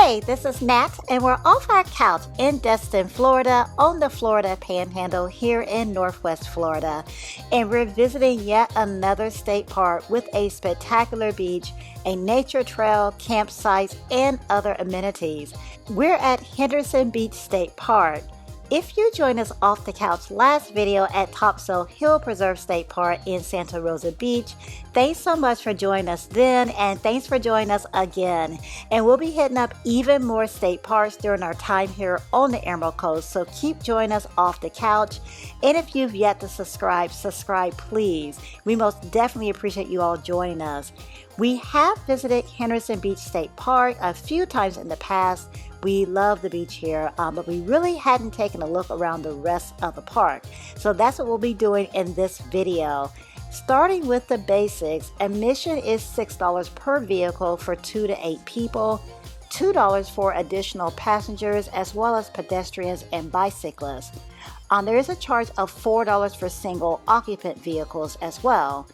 Hey, this is Nat, and we're off our couch in Destin, Florida, on the Florida Panhandle here in Northwest Florida. And we're visiting yet another state park with a spectacular beach, a nature trail, campsites, and other amenities. We're at Henderson Beach State Park. If you joined us off the couch last video at Topsail Hill Preserve State Park in Santa Rosa Beach, thanks so much for joining us then, and thanks for joining us again. And we'll be hitting up even more state parks during our time here on the Emerald Coast, so keep joining us off the couch. And if you've yet to subscribe please. We most definitely appreciate you all joining us. We have visited Henderson Beach State Park a few times in the past. We love the beach here, but we really hadn't taken a look around the rest of the park. So that's what we'll be doing in this video. Starting with the basics, admission is $6 per vehicle for 2 to 8 people, $2 for additional passengers as well as pedestrians and bicyclists. There is a charge of $4 for single occupant vehicles as well.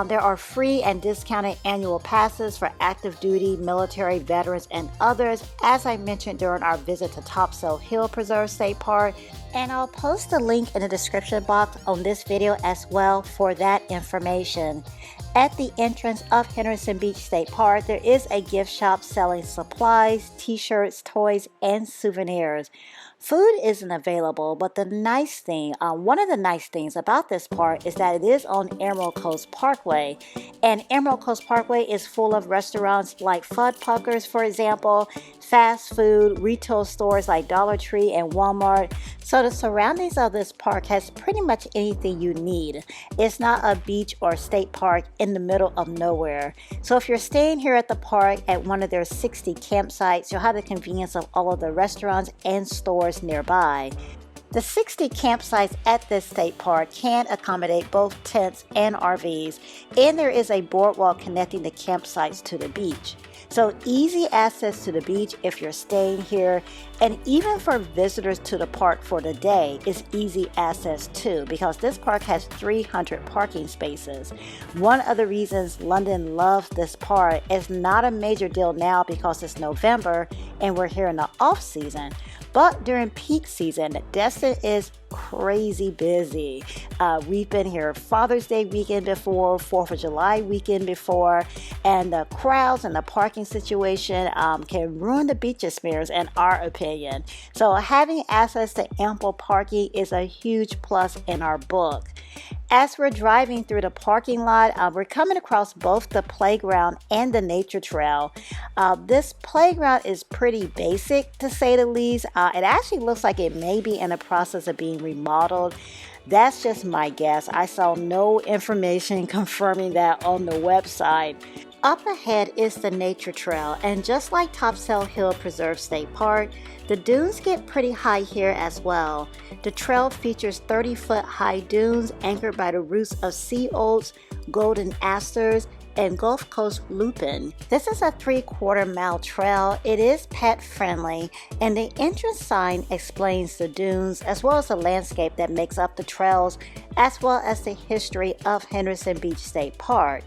There are free and discounted annual passes for active duty, military, veterans, and others, as I mentioned during our visit to Topsail Hill Preserve State Park. And I'll post a link in the description box on this video as well for that information. At the entrance of Henderson Beach State Park, there is a gift shop selling supplies, t-shirts, toys, and souvenirs. Food isn't available, but the nice thing, one of the nice things about this park is that it is on Emerald Coast Parkway. And Emerald Coast Parkway is full of restaurants like Fuddruckers, for example, fast food, retail stores like Dollar Tree and Walmart. So the surroundings of this park has pretty much anything you need. It's not a beach or state park in the middle of nowhere. So if you're staying here at the park at one of their 60 campsites, you'll have the convenience of all of the restaurants and stores nearby. The 60 campsites at this state park can accommodate both tents and RVs, and there is a boardwalk connecting the campsites to the beach. So easy access to the beach if you're staying here, and even for visitors to the park for the day is easy access too, because this park has 300 parking spaces. One of the reasons London loves this park is not a major deal now because it's November and we're here in the off season. But during peak season, Destin is crazy busy. We've been here Father's Day weekend before, 4th of July weekend before, and the crowds and the parking situation can ruin the beach experience in our opinion. So having access to ample parking is a huge plus in our book. As we're driving through the parking lot, we're coming across both the playground and the nature trail. This playground is pretty basic to say the least. It actually looks like it may be in the process of being remodeled. That's just my guess. I saw no information confirming that on the website. Up ahead is the nature trail, and just like Topsail Hill Preserve State Park, the dunes get pretty high here as well. The trail features 30-foot high dunes anchored by the roots of sea oats, golden asters, and Gulf Coast lupin. This is a 3/4-mile trail. It is pet friendly, and the entrance sign explains the dunes as well as the landscape that makes up the trails, as well as the history of Henderson Beach State Park.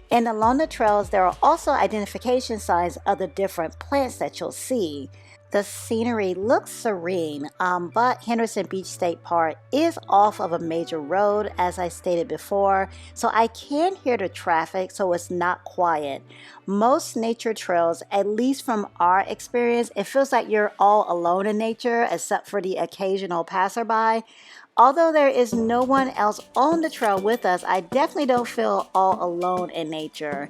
And along the trails, there are also identification signs of the different plants that you'll see. The scenery looks serene, but Henderson Beach State Park is off of a major road, as I stated before, so I can hear the traffic, so it's not quiet. Most nature trails, at least from our experience, it feels like you're all alone in nature, except for the occasional passerby. Although there is no one else on the trail with us, I definitely don't feel all alone in nature.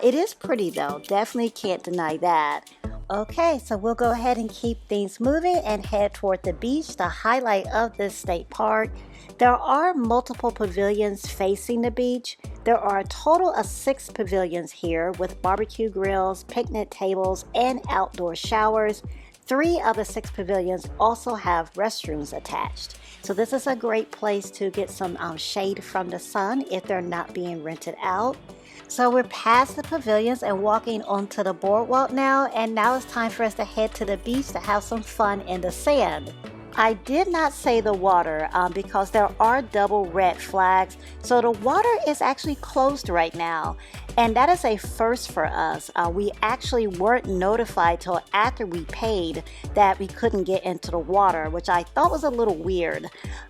It is pretty though, definitely can't deny that. Okay, so we'll go ahead and keep things moving and head toward the beach, the highlight of this state park. There are multiple pavilions facing the beach. There are a total of 6 pavilions here with barbecue grills, picnic tables, and outdoor showers. 3 of the 6 pavilions also have restrooms attached. So this is a great place to get some shade from the sun if they're not being rented out. So we're past the pavilions and walking onto the boardwalk now, and now it's time for us to head to the beach to have some fun in the sand. I did not say the water because there are double red flags, so the water is actually closed right now, and that is a first for us. We actually weren't notified till after we paid that we couldn't get into the water, which I thought was a little weird.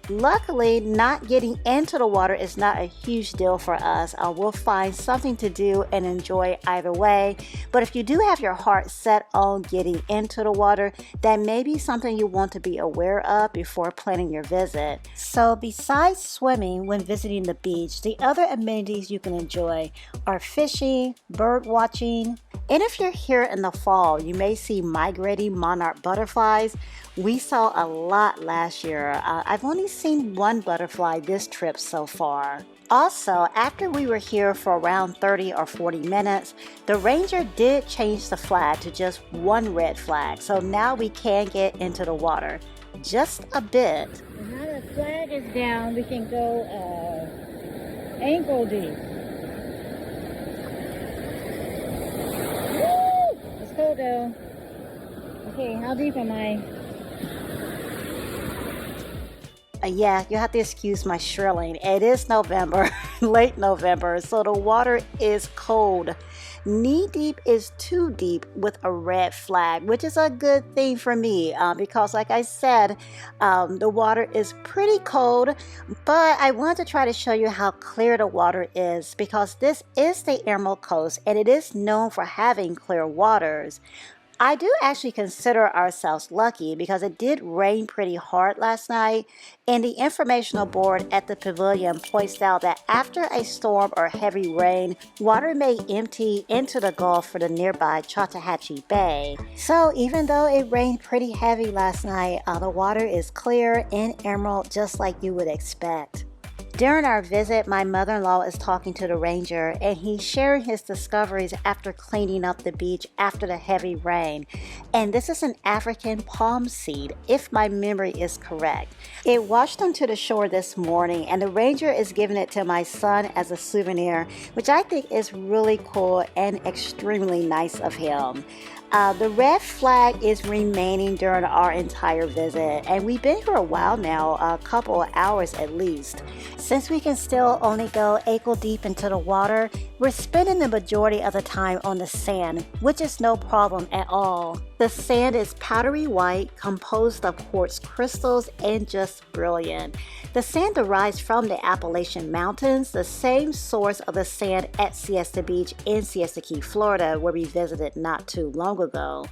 Luckily, not getting into the water is not a huge deal for us. We'll find something to do and enjoy either way, but if you do have your heart set on getting into the water, that may be something you want to be aware of before planning your visit. So besides swimming when visiting the beach, the other amenities you can enjoy are fishing, bird watching, and if you're here in the fall, you may see migrating monarch butterflies. We saw a lot last year. I've only seen one butterfly this trip so far. Also, after we were here for around 30 or 40 minutes, the ranger did change the flag to just one red flag, so now we can get into the water. Just a bit. Now the flag is down, we can go ankle deep. Woo! Let's go though. Okay, how deep am I? Yeah, you have to excuse my shrilling. It is November, late November, so the water is cold. Knee deep is too deep with a red flag, which is a good thing for me because like I said, the water is pretty cold, but I wanted to try to show you how clear the water is because this is the Emerald Coast and it is known for having clear waters. I do actually consider ourselves lucky because it did rain pretty hard last night, and the informational board at the pavilion points out that after a storm or heavy rain, water may empty into the Gulf for the nearby Chattahoochee Bay. So even though it rained pretty heavy last night, the water is clear and emerald just like you would expect. During our visit, my mother-in-law is talking to the ranger and he's sharing his discoveries after cleaning up the beach after the heavy rain. And this is an African palm seed, if my memory is correct. It washed onto the shore this morning and the ranger is giving it to my son as a souvenir, which I think is really cool and extremely nice of him. The red flag is remaining during our entire visit, and we've been here a while now, a couple of hours at least. Since we can still only go ankle deep into the water, we're spending the majority of the time on the sand, which is no problem at all. The sand is powdery white, composed of quartz crystals, and just brilliant. The sand derives from the Appalachian Mountains, the same source of the sand at Siesta Beach in Siesta Key, Florida, where we visited not too long ago.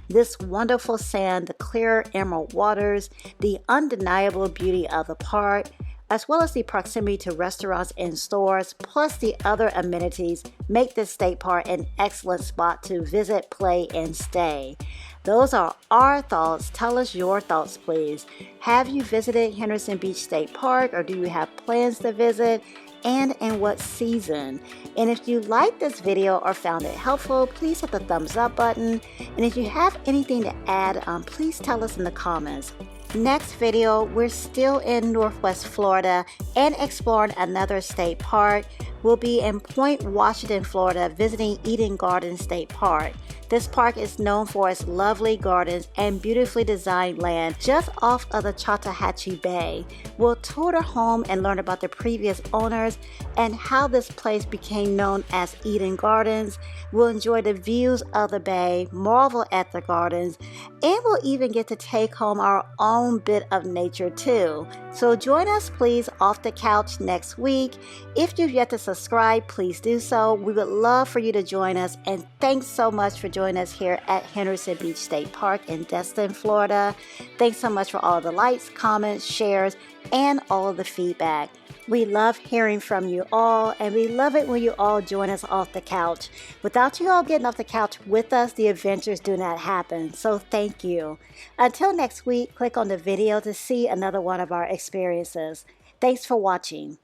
This wonderful sand, the clear emerald waters, the undeniable beauty of the park, as well as the proximity to restaurants and stores, plus the other amenities, make this state park an excellent spot to visit, play, and stay. Those are our thoughts. Tell us your thoughts, please. Have you visited Henderson Beach State Park, or do you have plans to visit? And in what season? And if you liked this video or found it helpful, please hit the thumbs up button. And if you have anything to add, please tell us in the comments. Next video, we're still in Northwest Florida and exploring another state park. We'll be in Point Washington, Florida, visiting Eden Gardens State Park. This park is known for its lovely gardens and beautifully designed land just off of the Chattahoochee Bay. We'll tour the home and learn about the previous owners and how this place became known as Eden Gardens. We'll enjoy the views of the bay, marvel at the gardens, and we'll even get to take home our own bit of nature too. So join us please off the couch next week. If you've yet to subscribe, please do so. We would love for you to join us, and thanks so much for joining us here at Henderson Beach State Park in Destin, Florida. Thanks so much for all of the likes, comments, shares, and all of the feedback. We love hearing from you all, and we love it when you all join us off the couch. Without you all getting off the couch with us, the adventures do not happen, so thank you. Until next week, click on the video to see another one of our experiences. Thanks for watching.